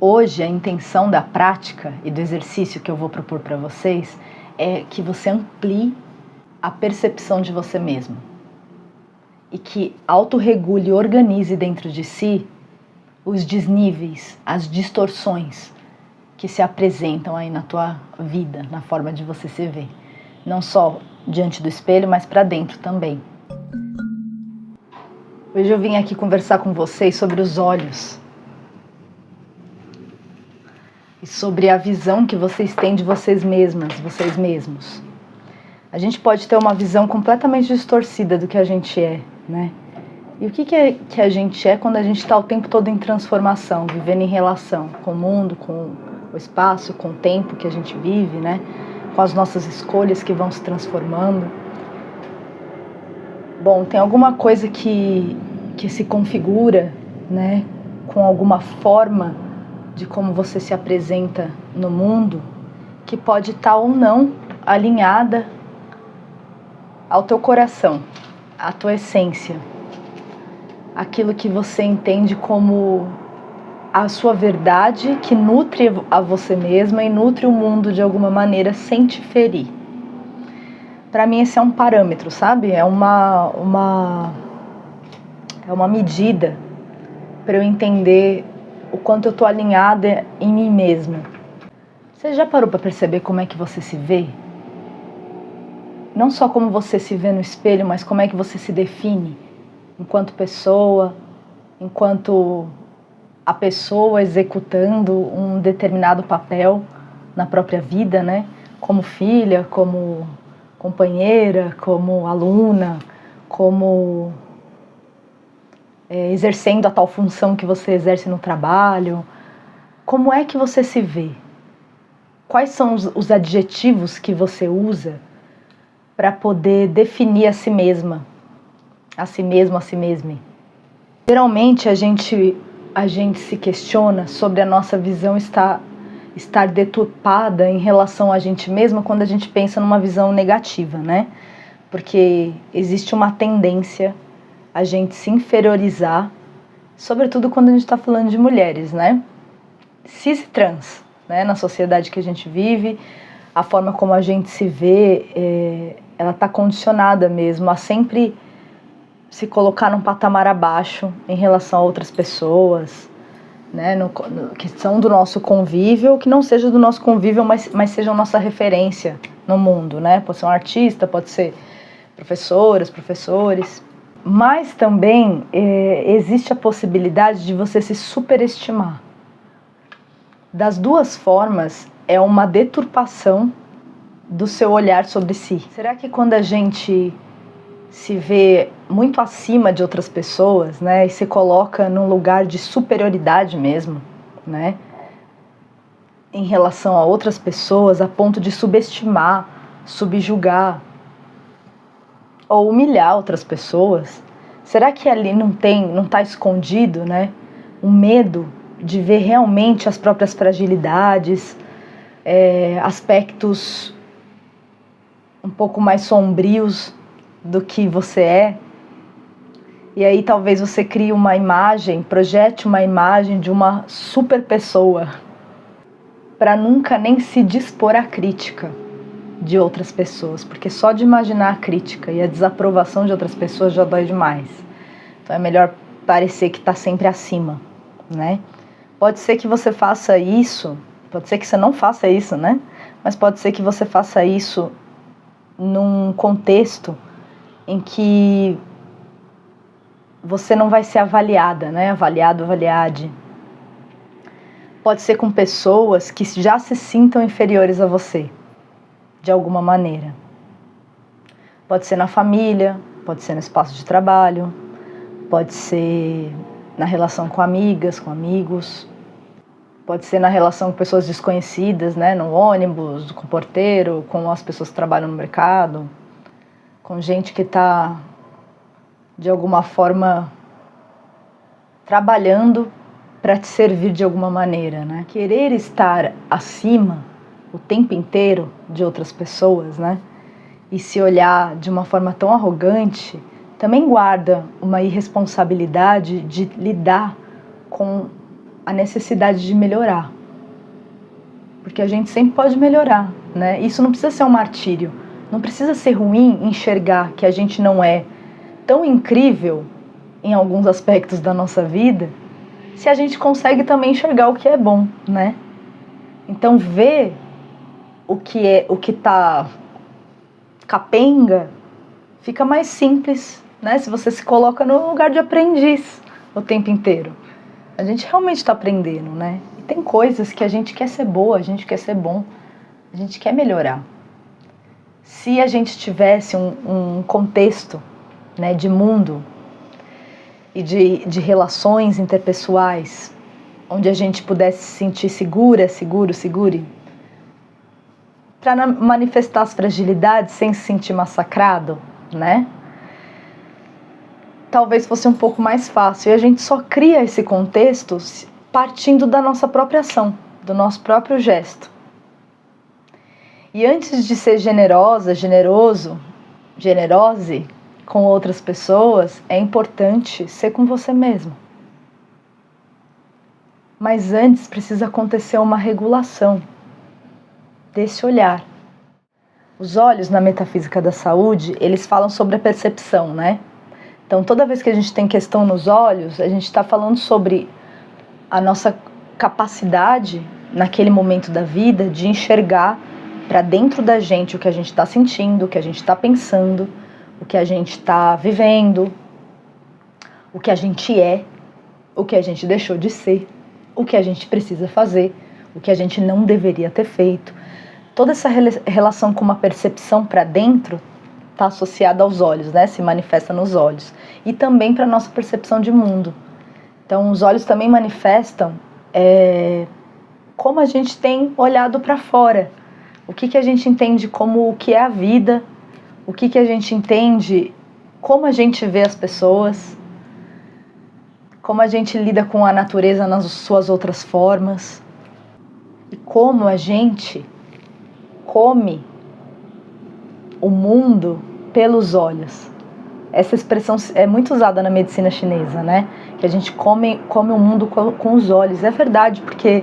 Hoje, a intenção da prática e do exercício que eu vou propor para vocês é que você amplie a percepção de você mesmo e que autorregule e organize dentro de si os desníveis, as distorções que se apresentam aí na tua vida, na forma de você se ver. Não só diante do espelho, mas para dentro também. Hoje eu vim aqui conversar com vocês sobre os olhos e sobre a visão que vocês têm de vocês mesmas, vocês mesmos. A gente pode ter uma visão completamente distorcida do que a gente é, né? E o que a gente é quando a gente está o tempo todo em transformação, vivendo em relação com o mundo, com o espaço, com o tempo que a gente vive, né? Com as nossas escolhas que vão se transformando. Bom, tem alguma coisa que se configura, né? Com alguma forma de como você se apresenta no mundo, que pode estar ou não alinhada ao teu coração, à tua essência, aquilo que você entende como a sua verdade, que nutre a você mesma e nutre o mundo de alguma maneira sem te ferir. Para mim esse é um parâmetro, sabe? É uma medida para eu entender o quanto eu estou alinhada em mim mesma. Você já parou para perceber como é que você se vê? Não só como você se vê no espelho, mas como é que você se define enquanto pessoa, enquanto a pessoa executando um determinado papel na própria vida, né? Como filha, como companheira, como aluna, como exercendo a tal função que você exerce no trabalho. Como é que você se vê? Quais são os adjetivos que você usa para poder definir a si mesma, a si mesmo, a si mesma? Geralmente a gente se questiona sobre a nossa visão estar deturpada em relação a gente mesma quando a gente pensa numa visão negativa, né? Porque existe uma tendência a gente se inferiorizar, sobretudo quando a gente está falando de mulheres, né? Cis e trans, né? Na sociedade que a gente vive, a forma como a gente se vê, ela está condicionada mesmo a sempre se colocar num patamar abaixo em relação a outras pessoas, né? Que são do nosso convívio, que não seja do nosso convívio, mas sejam nossa referência no mundo, né? Pode ser um artista, pode ser professoras, professores. Mas também existe a possibilidade de você se superestimar. Das duas formas, é uma deturpação do seu olhar sobre si. Será que quando a gente se vê muito acima de outras pessoas, né, e se coloca num lugar de superioridade mesmo, né, em relação a outras pessoas, a ponto de subestimar, subjugar ou humilhar outras pessoas, será que ali não está escondido, né, um medo de ver realmente as próprias fragilidades, aspectos um pouco mais sombrios do que você é? E aí talvez você crie uma imagem, projete uma imagem de uma super pessoa, para nunca nem se dispor à crítica de outras pessoas, porque só de imaginar a crítica e a desaprovação de outras pessoas já dói demais. Então é melhor parecer que está sempre acima, né? Pode ser que você faça isso, pode ser que você não faça isso, né? Mas pode ser que você faça isso num contexto em que você não vai ser avaliada, né? Avaliado, avaliade. Pode ser com pessoas que já se sintam inferiores a você, de alguma maneira. Pode ser na família, pode ser no espaço de trabalho, pode ser na relação com amigas, com amigos, pode ser na relação com pessoas desconhecidas, né? No ônibus, com o porteiro, com as pessoas que trabalham no mercado, com gente que está, de alguma forma, trabalhando para te servir de alguma maneira, né? Querer estar acima o tempo inteiro de outras pessoas, né? E se olhar de uma forma tão arrogante, também guarda uma irresponsabilidade de lidar com a necessidade de melhorar. Porque a gente sempre pode melhorar, né? Isso não precisa ser um martírio. Não precisa ser ruim enxergar que a gente não é tão incrível em alguns aspectos da nossa vida, se a gente consegue também enxergar o que é bom, né? Então ver o que tá capenga fica mais simples, né? Se você se coloca no lugar de aprendiz o tempo inteiro. A gente realmente está aprendendo, né? E tem coisas que a gente quer ser boa, a gente quer ser bom, a gente quer melhorar. Se a gente tivesse um contexto, né, de mundo e de relações interpessoais, onde a gente pudesse se sentir seguro, para manifestar as fragilidades sem se sentir massacrado, né? Talvez fosse um pouco mais fácil. E a gente só cria esse contexto partindo da nossa própria ação, do nosso próprio gesto. E antes de ser generose com outras pessoas, é importante ser com você mesmo. Mas antes precisa acontecer uma regulação desse olhar. Os olhos, na metafísica da saúde, eles falam sobre a percepção, né? Então, toda vez que a gente tem questão nos olhos, a gente está falando sobre a nossa capacidade, naquele momento da vida, de enxergar para dentro da gente o que a gente está sentindo, o que a gente está pensando, o que a gente está vivendo, o que a gente é, o que a gente deixou de ser, o que a gente precisa fazer, o que a gente não deveria ter feito. Toda essa relação com uma percepção para dentro está associada aos olhos, né? Se manifesta nos olhos. E também para a nossa percepção de mundo. Então, os olhos também manifestam como a gente tem olhado para fora. O que a gente entende como o que é a vida, o que a gente entende, como a gente vê as pessoas, como a gente lida com a natureza nas suas outras formas, e como a gente come o mundo pelos olhos. Essa expressão é muito usada na medicina chinesa, né? Que a gente come o mundo com os olhos. É verdade, porque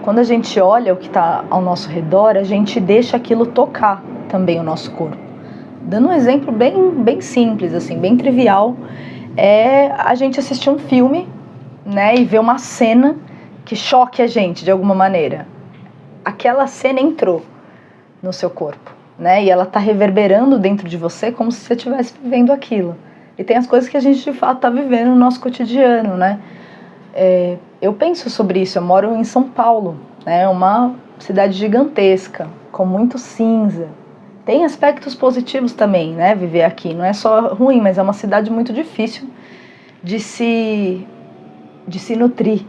quando a gente olha o que está ao nosso redor, a gente deixa aquilo tocar também o nosso corpo. Dando um exemplo bem simples, assim, bem trivial, é a gente assistir um filme, né, e ver uma cena que choque a gente de alguma maneira. Aquela cena entrou no seu corpo, né, e ela está reverberando dentro de você como se você estivesse vivendo aquilo. E tem as coisas que a gente de fato está vivendo no nosso cotidiano, né? Eu penso sobre isso. Eu moro em São Paulo, né, uma cidade gigantesca, com muito cinza. Tem aspectos positivos também, né, viver aqui. Não é só ruim, mas é uma cidade muito difícil de se nutrir.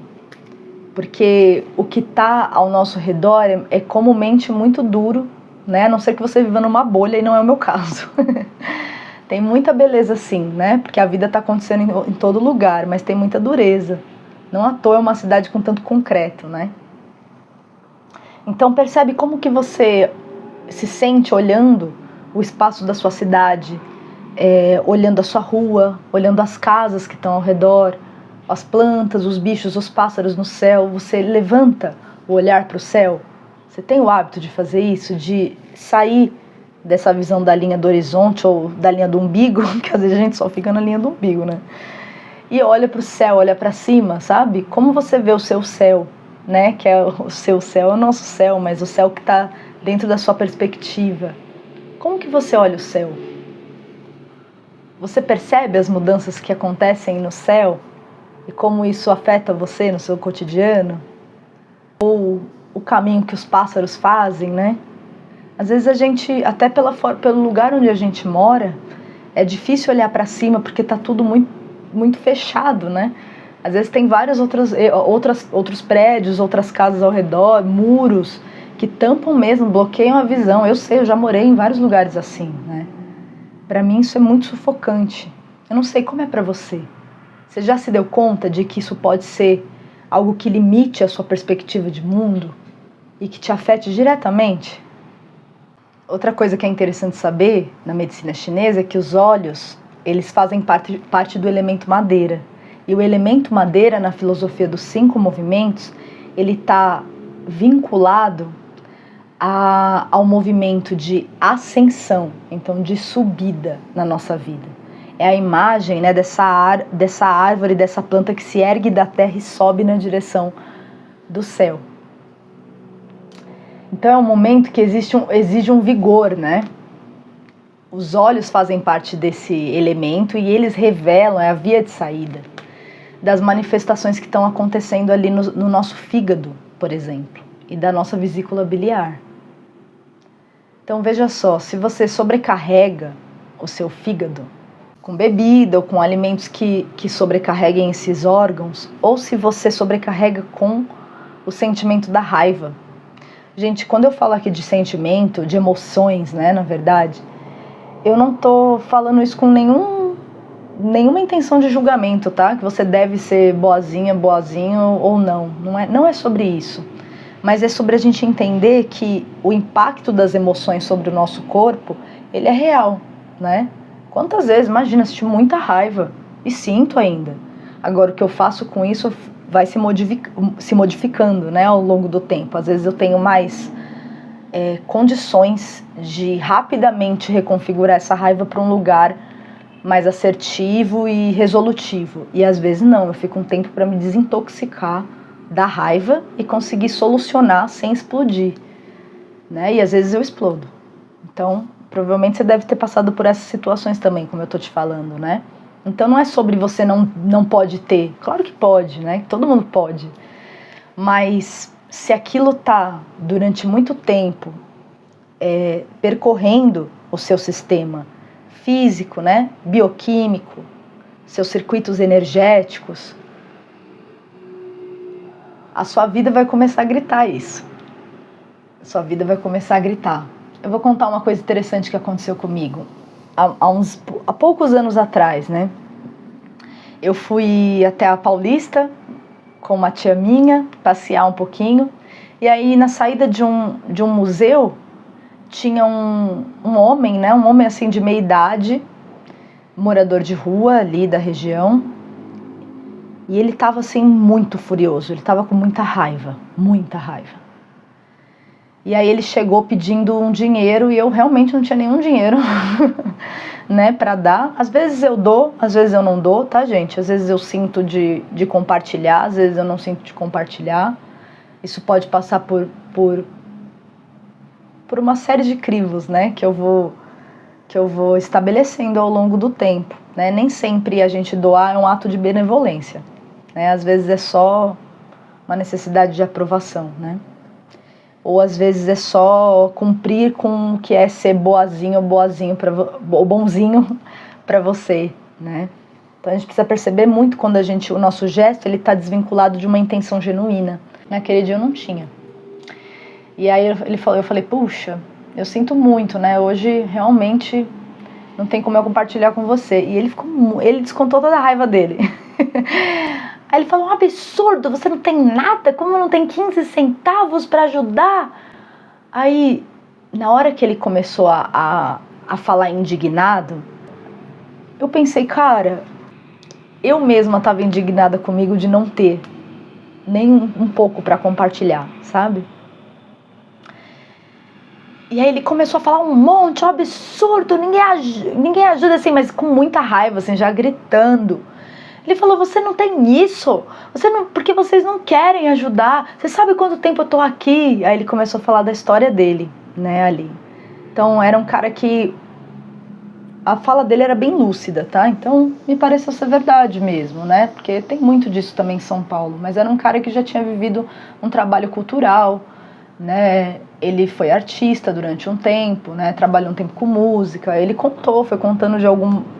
Porque o que está ao nosso redor é comumente muito duro, né, a não ser que você viva numa bolha, e não é o meu caso. Tem muita beleza sim, né, porque a vida está acontecendo em todo lugar, mas tem muita dureza. Não à toa é uma cidade com tanto concreto, né? Então percebe como que você se sente olhando o espaço da sua cidade, olhando a sua rua, olhando as casas que estão ao redor, as plantas, os bichos, os pássaros no céu. Você levanta o olhar para o céu. Você tem o hábito de fazer isso, de sair dessa visão da linha do horizonte ou da linha do umbigo, que às vezes a gente só fica na linha do umbigo, né? E olha para o céu, olha para cima, sabe? Como você vê o seu céu, né? Que é o seu céu, é o nosso céu, mas o céu que está dentro da sua perspectiva. Como que você olha o céu? Você percebe as mudanças que acontecem no céu e como isso afeta você no seu cotidiano? Ou o caminho que os pássaros fazem, né? Às vezes a gente, até pelo lugar onde a gente mora, é difícil olhar para cima porque está tudo muito fechado, né? Às vezes tem vários outros prédios, outras casas ao redor, muros que tampam mesmo, bloqueiam a visão. Eu sei, eu já morei em vários lugares assim, né? Para mim isso é muito sufocante. Eu não sei como é para você. Você já se deu conta de que isso pode ser algo que limite a sua perspectiva de mundo e que te afete diretamente? Outra coisa que é interessante saber na medicina chinesa é que os olhos, eles fazem parte do elemento madeira. E o elemento madeira, na filosofia dos 5 movimentos, ele está vinculado ao movimento de ascensão, então de subida na nossa vida. É a imagem, né, dessa árvore, dessa planta que se ergue da terra e sobe na direção do céu. Então é um momento que exige um vigor, né? Os olhos fazem parte desse elemento e eles revelam, é a via de saída das manifestações que estão acontecendo ali no nosso fígado, por exemplo, e da nossa vesícula biliar. Então veja só, se você sobrecarrega o seu fígado com bebida ou com alimentos que sobrecarreguem esses órgãos, ou se você sobrecarrega com o sentimento da raiva. Gente, quando eu falo aqui de sentimento, de emoções, né, na verdade, eu não tô falando isso com nenhuma intenção de julgamento, tá? Que você deve ser boazinha, boazinho ou não. Não é sobre isso. Mas é sobre a gente entender que o impacto das emoções sobre o nosso corpo, ele é real, né? Quantas vezes, imagina, eu senti muita raiva e sinto ainda. Agora, o que eu faço com isso vai se modificando, né, ao longo do tempo. Às vezes eu tenho mais condições de rapidamente reconfigurar essa raiva para um lugar mais assertivo e resolutivo. E às vezes não, eu fico um tempo para me desintoxicar da raiva e conseguir solucionar sem explodir, né? E às vezes eu explodo. Então, provavelmente você deve ter passado por essas situações também, como eu tô te falando, né? Então não é sobre você não pode ter. Claro que pode, né? Todo mundo pode. Mas se aquilo tá durante muito tempo percorrendo o seu sistema físico, né? Bioquímico, seus circuitos energéticos, a sua vida vai começar a gritar isso. A sua vida vai começar a gritar. Eu vou contar uma coisa interessante que aconteceu comigo há poucos anos atrás, né? Eu fui até a Paulista com uma tia minha, passear um pouquinho, e aí na saída de um museu tinha um homem, né? Um homem assim de meia idade, morador de rua ali da região, e ele estava assim muito furioso, ele estava com muita raiva, muita raiva. E aí ele chegou pedindo um dinheiro e eu realmente não tinha nenhum dinheiro, né, para dar. Às vezes eu dou, às vezes eu não dou, tá, gente? Às vezes eu sinto de compartilhar, às vezes eu não sinto de compartilhar. Isso pode passar por uma série de crivos, né, que eu vou estabelecendo ao longo do tempo, né? Nem sempre a gente doar é um ato de benevolência, né? Às vezes é só uma necessidade de aprovação, né? Ou às vezes é só cumprir com o que é ser boazinho ou bonzinho para você, né? Então a gente precisa perceber muito quando o nosso gesto ele está desvinculado de uma intenção genuína. Naquele dia eu não tinha. E aí eu falei, puxa, eu sinto muito, né? Hoje realmente não tem como eu compartilhar com você. E ele descontou toda a raiva dele. Aí ele falou, um absurdo, você não tem nada, como não tem 15 centavos para ajudar? Aí, na hora que ele começou a falar indignado, eu pensei, cara, eu mesma estava indignada comigo de não ter nem um pouco para compartilhar, sabe? E aí ele começou a falar um monte, um absurdo, ninguém ajuda assim, mas com muita raiva, assim, já gritando. Ele falou, você não tem isso, porque vocês não querem ajudar, você sabe quanto tempo eu tô aqui? Aí ele começou a falar da história dele, né, ali. Então era um cara que a fala dele era bem lúcida, tá? Então me pareceu ser verdade mesmo, né? Porque tem muito disso também em São Paulo, mas era um cara que já tinha vivido um trabalho cultural, né? Ele foi artista durante um tempo, né? Trabalhou um tempo com música, ele foi contando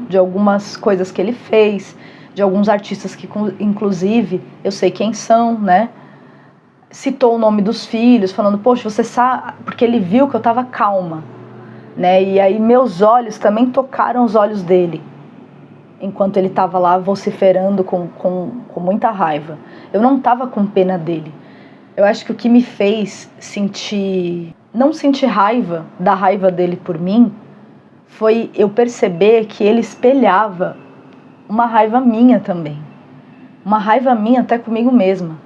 de algumas coisas que ele fez, de alguns artistas que, inclusive, eu sei quem são, né? Citou o nome dos filhos, falando, poxa, você sabe... Porque ele viu que eu estava calma, né? E aí meus olhos também tocaram os olhos dele, enquanto ele estava lá vociferando com muita raiva. Eu não estava com pena dele. Eu acho que o que me fez não sentir raiva da raiva dele por mim, foi eu perceber que ele espelhava uma raiva minha também, uma raiva minha até comigo mesma.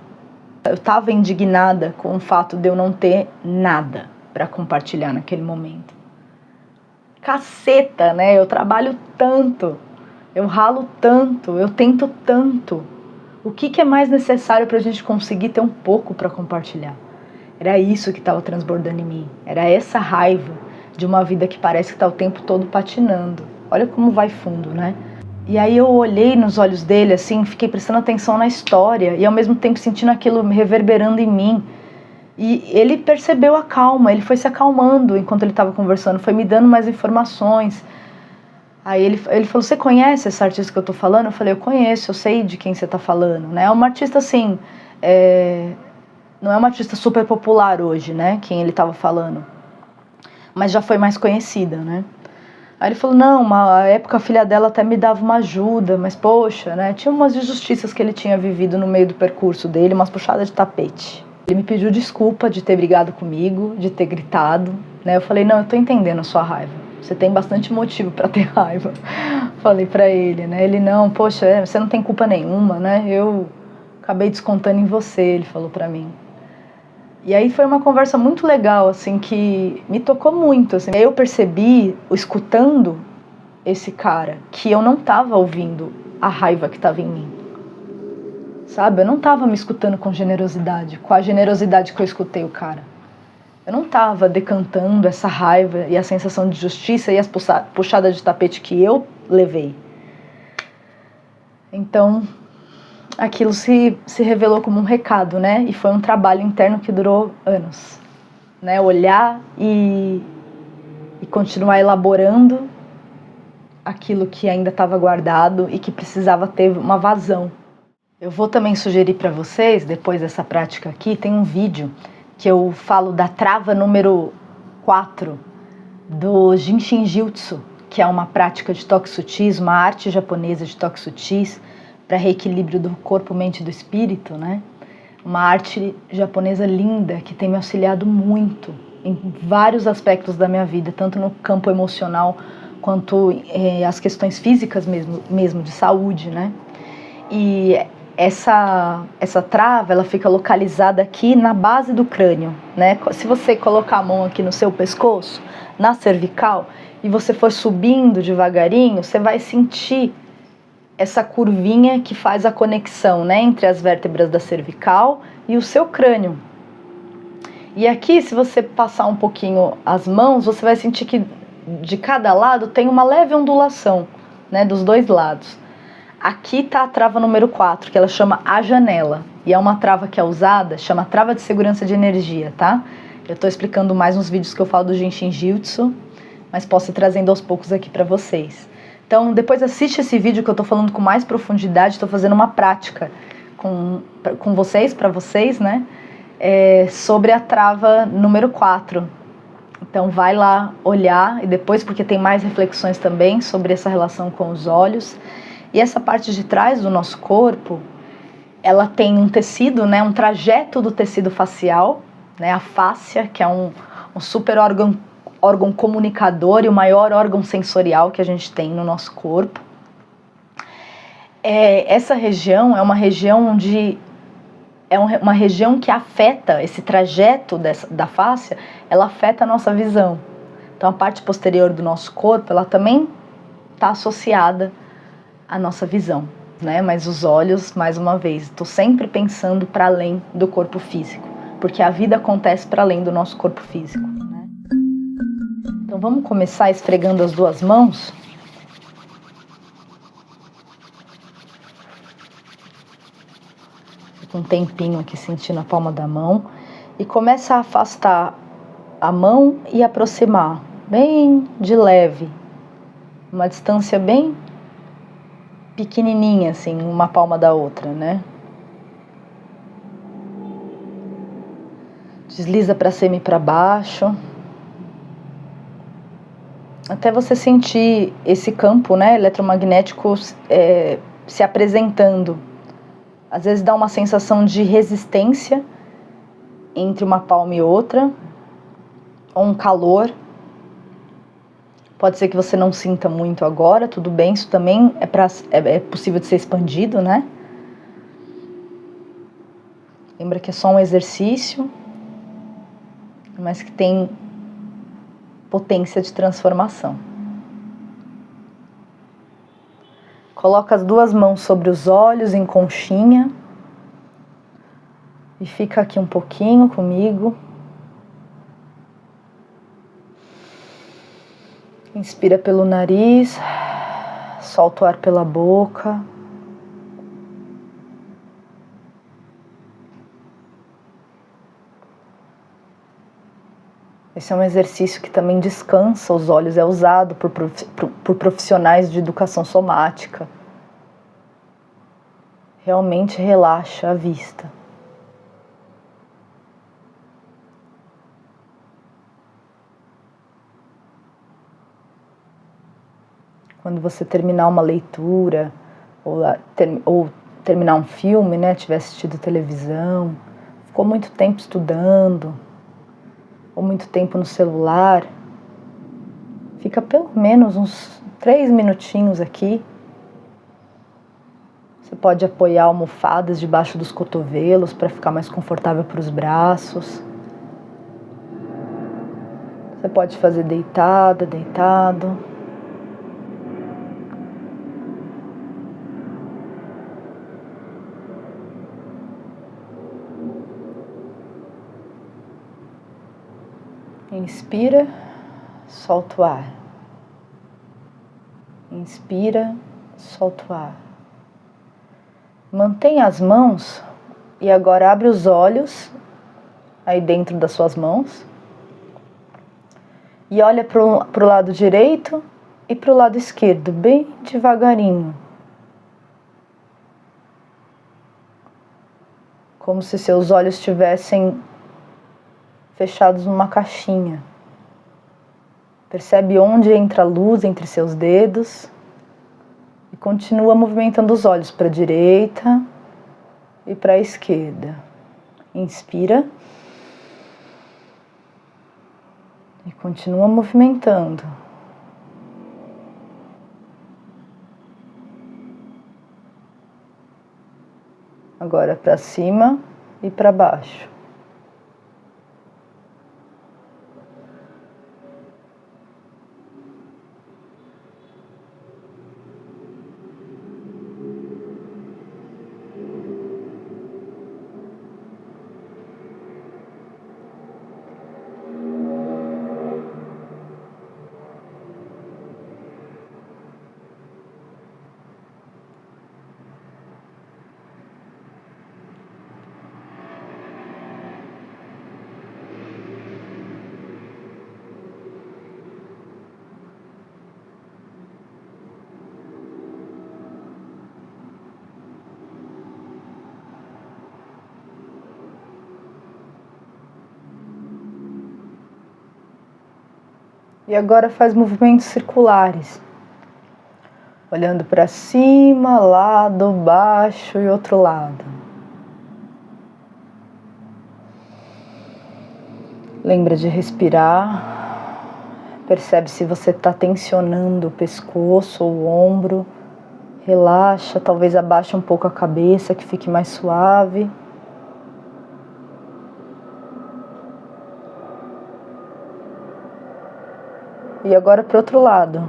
Eu estava indignada com o fato de eu não ter nada para compartilhar naquele momento. Caceta, né? Eu trabalho tanto, eu ralo tanto, eu tento tanto. O que é mais necessário para a gente conseguir ter um pouco para compartilhar? Era isso que estava transbordando em mim. Era essa raiva de uma vida que parece que está o tempo todo patinando. Olha como vai fundo, né? E aí eu olhei nos olhos dele, assim, fiquei prestando atenção na história e ao mesmo tempo sentindo aquilo reverberando em mim. E ele percebeu a calma, ele foi se acalmando enquanto ele estava conversando, foi me dando mais informações. Aí ele falou, você conhece essa artista que eu tô falando? Eu falei, eu conheço, eu sei de quem você tá falando, né? É uma artista assim, não é uma artista super popular hoje, né? Quem ele tava falando. Mas já foi mais conhecida, né? Aí ele falou, não, uma época a filha dela até me dava uma ajuda, mas poxa, né? Tinha umas injustiças que ele tinha vivido no meio do percurso dele, umas puxadas de tapete. Ele me pediu desculpa de ter brigado comigo, de ter gritado, né? Eu falei, não, eu tô entendendo a sua raiva. Você tem bastante motivo pra ter raiva. Falei pra ele, né? Ele, não, poxa, você não tem culpa nenhuma, né? Eu acabei descontando em você, ele falou pra mim. E aí foi uma conversa muito legal, assim, que me tocou muito, assim. Eu percebi, escutando esse cara, que eu não tava ouvindo a raiva que tava em mim. Sabe? Eu não tava me escutando com generosidade, com a generosidade que eu escutei o cara. Eu não tava decantando essa raiva e a sensação de justiça e as puxadas de tapete que eu levei. Então, aquilo se revelou como um recado, né? E foi um trabalho interno que durou anos, né? Olhar e continuar elaborando aquilo que ainda estava guardado e que precisava ter uma vazão. Eu vou também sugerir para vocês, depois dessa prática aqui, tem um vídeo que eu falo da trava número 4 do Jinshin Jutsu, que é uma prática de toque sutis, uma arte japonesa de toque sutis para reequilíbrio do corpo, mente e do espírito, né? Uma arte japonesa linda que tem me auxiliado muito em vários aspectos da minha vida, tanto no campo emocional quanto as questões físicas mesmo de saúde, né? E essa trava, ela fica localizada aqui na base do crânio, né? Se você colocar a mão aqui no seu pescoço, na cervical, e você for subindo devagarinho, você vai sentir essa curvinha que faz a conexão, né, entre as vértebras da cervical e o seu crânio. E aqui, se você passar um pouquinho as mãos, você vai sentir que de cada lado tem uma leve ondulação, né, dos dois lados. Aqui está a trava número 4, que ela chama a janela. E é uma trava que é usada, chama trava de segurança de energia, tá? Eu estou explicando mais nos vídeos que eu falo do Jinshin Jutsu, mas posso ir trazendo aos poucos aqui para vocês. Então, depois assiste esse vídeo que eu estou falando com mais profundidade, estou fazendo uma prática com vocês, para vocês, né? Sobre a trava número 4. Então, vai lá olhar, e depois, porque tem mais reflexões também sobre essa relação com os olhos. E essa parte de trás do nosso corpo, ela tem um tecido, né, um trajeto do tecido facial, né, a fáscia, que é um super órgão comunicador e o maior órgão sensorial que a gente tem no nosso corpo. Essa região é uma região onde uma região que afeta esse trajeto da fáscia, ela afeta a nossa visão. Então a parte posterior do nosso corpo, ela também está associada à nossa visão, né? Mas os olhos, mais uma vez, estou sempre pensando para além do corpo físico, porque a vida acontece para além do nosso corpo físico, né? Então vamos começar esfregando as duas mãos. Fica um tempinho aqui sentindo a palma da mão e começa a afastar a mão e aproximar, bem de leve, uma distância bem pequenininha, assim, uma palma da outra, né? Desliza para cima e para baixo, até você sentir esse campo, né, eletromagnético se apresentando. Às vezes dá uma sensação de resistência entre uma palma e outra, ou um calor. Pode ser que você não sinta muito agora, tudo bem, isso também é possível de ser expandido, né? Lembra que é só um exercício, mas que tem potência de transformação. Coloca as duas mãos sobre os olhos em conchinha e fica aqui um pouquinho comigo. Inspira pelo nariz, solta o ar pela boca. Esse é um exercício que também descansa os olhos, é usado por profissionais de educação somática. Realmente relaxa a vista. Quando você terminar uma leitura, ou terminar um filme, né, tiver assistido televisão, ficou muito tempo estudando, ou muito tempo no celular, fica pelo menos uns 3 minutinhos aqui. Você pode apoiar almofadas debaixo dos cotovelos para ficar mais confortável para os braços. Você pode fazer deitada, deitado. Inspira, solta o ar. Inspira, solta o ar. Mantenha as mãos e agora abre os olhos aí dentro das suas mãos e olha para o lado direito e para o lado esquerdo, bem devagarinho. Como se seus olhos estivessem fechados numa caixinha. Percebe onde entra a luz entre seus dedos e continua movimentando os olhos para a direita e para a esquerda. Inspira e continua movimentando. Agora para cima e para baixo. E agora faz movimentos circulares, olhando para cima, lado, baixo e outro lado. Lembra de respirar, percebe se você está tensionando o pescoço ou o ombro, relaxa, talvez abaixe um pouco a cabeça, que fique mais suave. E agora para o outro lado.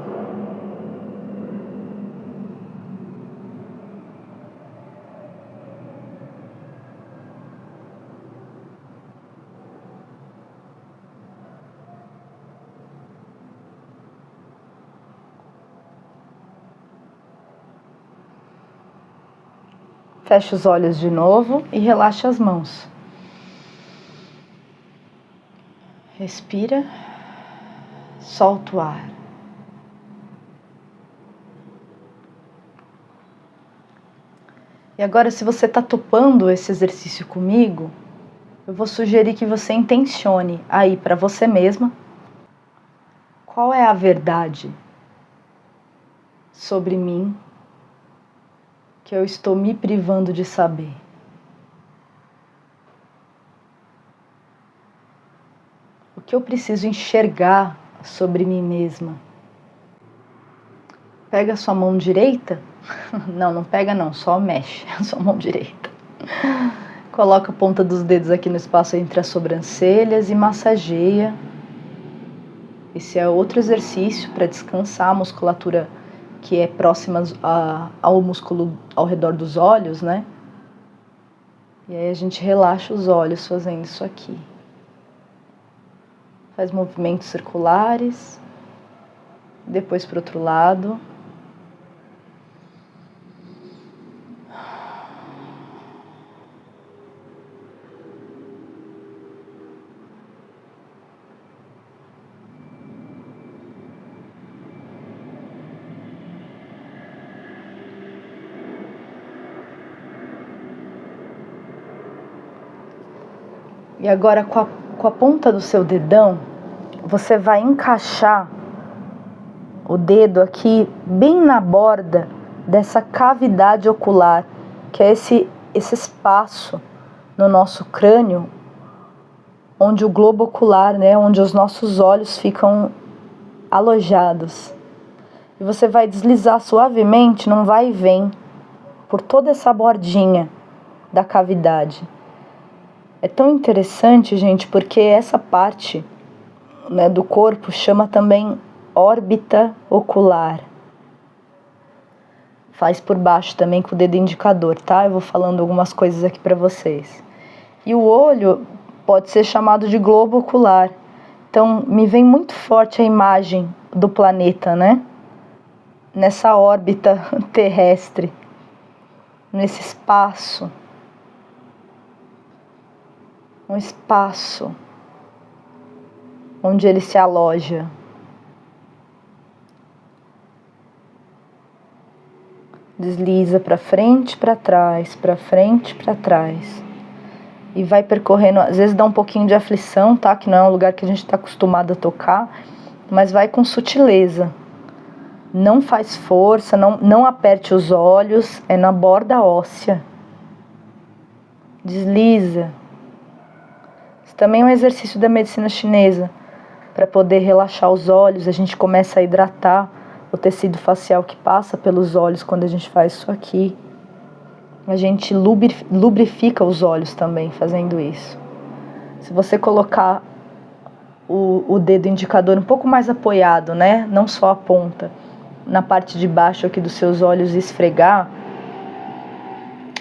Fecha os olhos de novo e relaxa as mãos. Respira. Solta o ar. E agora, se você está topando esse exercício comigo, eu vou sugerir que você intencione aí para você mesma qual é a verdade sobre mim que eu estou me privando de saber. O que eu preciso enxergar sobre mim mesma. Pega a sua mão direita. Não pega não, só mexe a sua mão direita. Coloca a ponta dos dedos aqui no espaço entre as sobrancelhas e massageia. Esse é outro exercício para descansar a musculatura que é próxima ao músculo ao redor dos olhos, né? E aí a gente relaxa os olhos fazendo isso aqui. Faz movimentos circulares. Depois para o outro lado. E agora com a ponta do seu dedão, você vai encaixar o dedo aqui bem na borda dessa cavidade ocular, que é esse espaço no nosso crânio, onde o globo ocular, né, onde os nossos olhos ficam alojados. E você vai deslizar suavemente, num vai e vem, por toda essa bordinha da cavidade. É tão interessante, gente, porque essa parte, né, do corpo chama também órbita ocular. Faz por baixo também com o dedo indicador, tá? Eu vou falando algumas coisas aqui para vocês. E o olho pode ser chamado de globo ocular. Então, me vem muito forte a imagem do planeta, né? Nessa órbita terrestre, nesse espaço. Um espaço onde ele se aloja. Desliza para frente, para trás, para frente, para trás. E vai percorrendo, às vezes dá um pouquinho de aflição, tá? Que não é um lugar que a gente está acostumado a tocar, mas vai com sutileza. Não faz força, não aperte os olhos, é na borda óssea. Desliza. Isso também é um exercício da medicina chinesa. Para poder relaxar os olhos, a gente começa a hidratar o tecido facial que passa pelos olhos quando a gente faz isso aqui. A gente lubrifica os olhos também fazendo isso. Se você colocar o dedo indicador um pouco mais apoiado, né? Não só a ponta, na parte de baixo aqui dos seus olhos e esfregar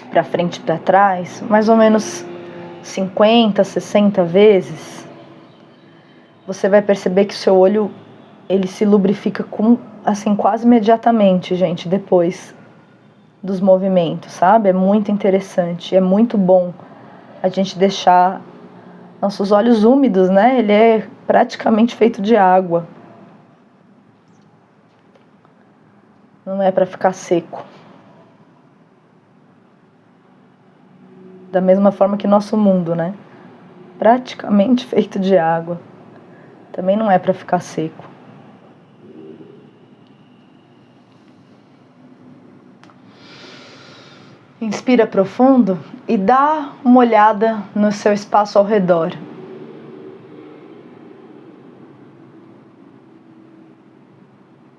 para frente e para trás, mais ou menos 50, 60 vezes, você vai perceber que o seu olho ele se lubrifica assim, quase imediatamente, gente, depois dos movimentos, sabe? É muito interessante, é muito bom a gente deixar nossos olhos úmidos, né? Ele é praticamente feito de água. Não é para ficar seco. Da mesma forma que nosso mundo, né? Praticamente feito de água. Também não é para ficar seco. Inspira profundo e dá uma olhada no seu espaço ao redor.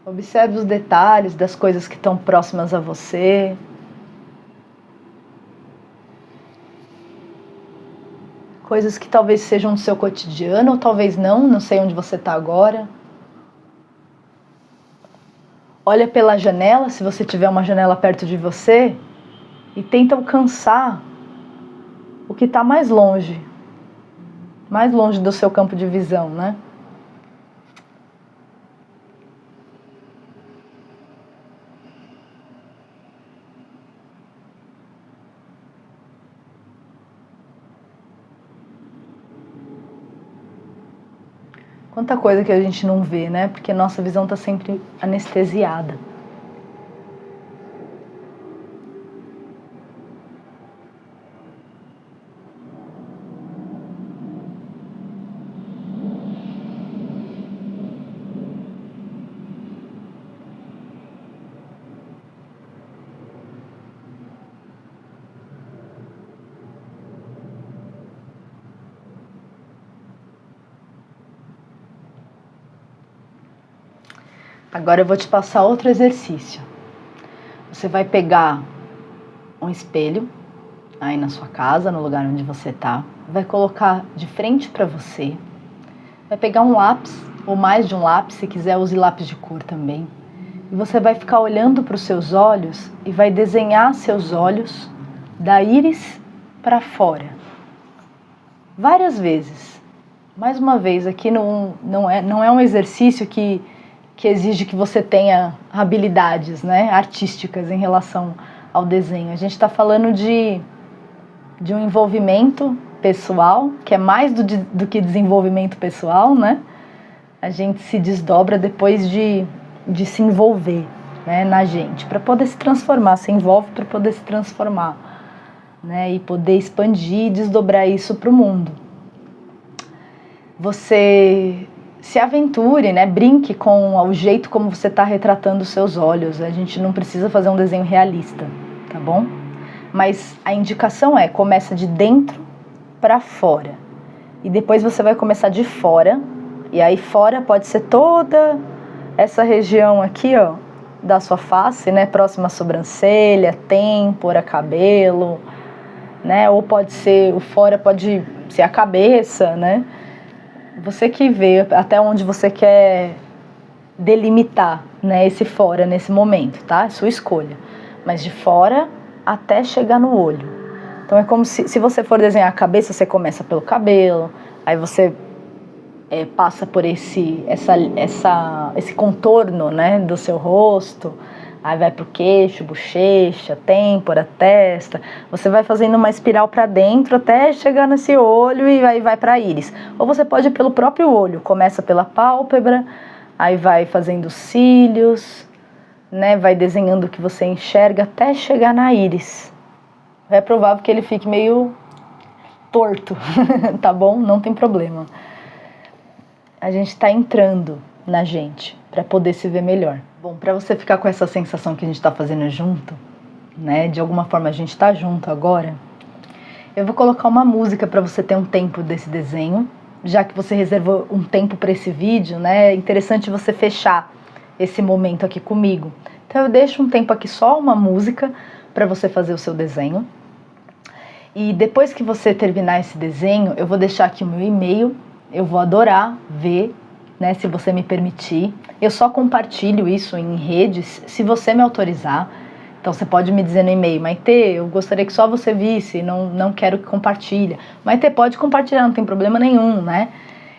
Observe os detalhes das coisas que estão próximas a você. Coisas que talvez sejam do seu cotidiano ou talvez não sei onde você está agora. Olha pela janela, se você tiver uma janela perto de você, e tenta alcançar o que está mais longe do seu campo de visão, né? Quanta coisa que a gente não vê, né? Porque a nossa visão está sempre anestesiada. Agora eu vou te passar outro exercício. Você vai pegar um espelho aí na sua casa, no lugar onde você está, vai colocar de frente para você, vai pegar um lápis, ou mais de um lápis, se quiser use lápis de cor também, e você vai ficar olhando para os seus olhos e vai desenhar seus olhos da íris para fora, várias vezes. Mais uma vez, aqui não é um exercício que exige que você tenha habilidades, né, artísticas em relação ao desenho. A gente está falando de um envolvimento pessoal, que é mais do que desenvolvimento pessoal, né? A gente se desdobra depois de se envolver, né, na gente, para poder se transformar, se envolve para poder se transformar, né, e poder expandir e desdobrar isso para o mundo. Você se aventure, né, brinque com o jeito como você está retratando os seus olhos. A gente não precisa fazer um desenho realista, tá bom? Mas a indicação começa de dentro para fora. E depois você vai começar de fora. E aí fora pode ser toda essa região aqui, ó, da sua face, né, próxima à sobrancelha, têmpora, cabelo, né? Ou pode ser, o fora pode ser a cabeça, né? Você que vê até onde você quer delimitar, né, esse fora nesse momento, tá? É sua escolha. Mas de fora até chegar no olho. Então é como se você for desenhar a cabeça, você começa pelo cabelo, aí você passa por esse contorno, né, do seu rosto, aí vai pro queixo, bochecha, têmpora, testa. Você vai fazendo uma espiral para dentro até chegar nesse olho e aí vai para íris. Ou você pode ir pelo próprio olho, começa pela pálpebra, aí vai fazendo cílios, né, vai desenhando o que você enxerga até chegar na íris. É provável que ele fique meio torto, tá bom? Não tem problema. A gente está entrando na gente para poder se ver melhor. Bom, para você ficar com essa sensação que a gente está fazendo junto, né? De alguma forma a gente está junto agora. Eu vou colocar uma música para você ter um tempo desse desenho, já que você reservou um tempo para esse vídeo, né? É interessante você fechar esse momento aqui comigo. Então eu deixo um tempo aqui só uma música para você fazer o seu desenho. E depois que você terminar esse desenho, eu vou deixar aqui o meu e-mail. Eu vou adorar ver, né, se você me permitir. Eu só compartilho isso em redes se você me autorizar. Então você pode me dizer no e-mail: Maitê, eu gostaria que só você visse, não quero que compartilhe. Maitê, pode compartilhar, não tem problema nenhum, né?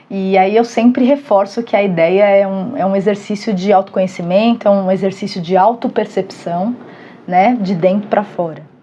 E aí eu sempre reforço que a ideia é um exercício de autoconhecimento, é um exercício de autopercepção, né, de dentro para fora.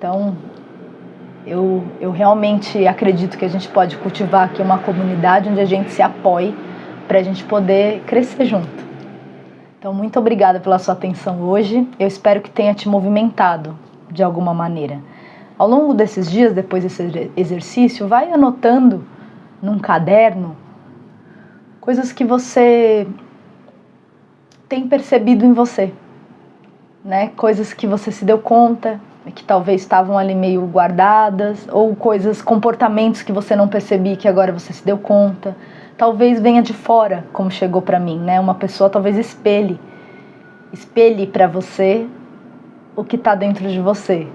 Então, eu realmente acredito que a gente pode cultivar aqui uma comunidade onde a gente se apoie para a gente poder crescer junto. Então, muito obrigada pela sua atenção hoje. Eu espero que tenha te movimentado de alguma maneira. Ao longo desses dias, depois desse exercício, vai anotando num caderno coisas que você tem percebido em você, né? Coisas que você se deu conta, que talvez estavam ali meio guardadas, ou comportamentos que você não percebia que agora você se deu conta. Talvez venha de fora, como chegou para mim, né? Uma pessoa talvez espelhe para você o que está dentro de você.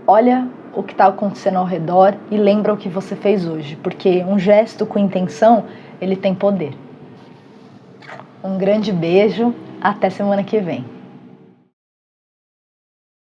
Olha o que está acontecendo ao redor e lembra o que você fez hoje, porque um gesto com intenção, ele tem poder. Um grande beijo, até semana que vem.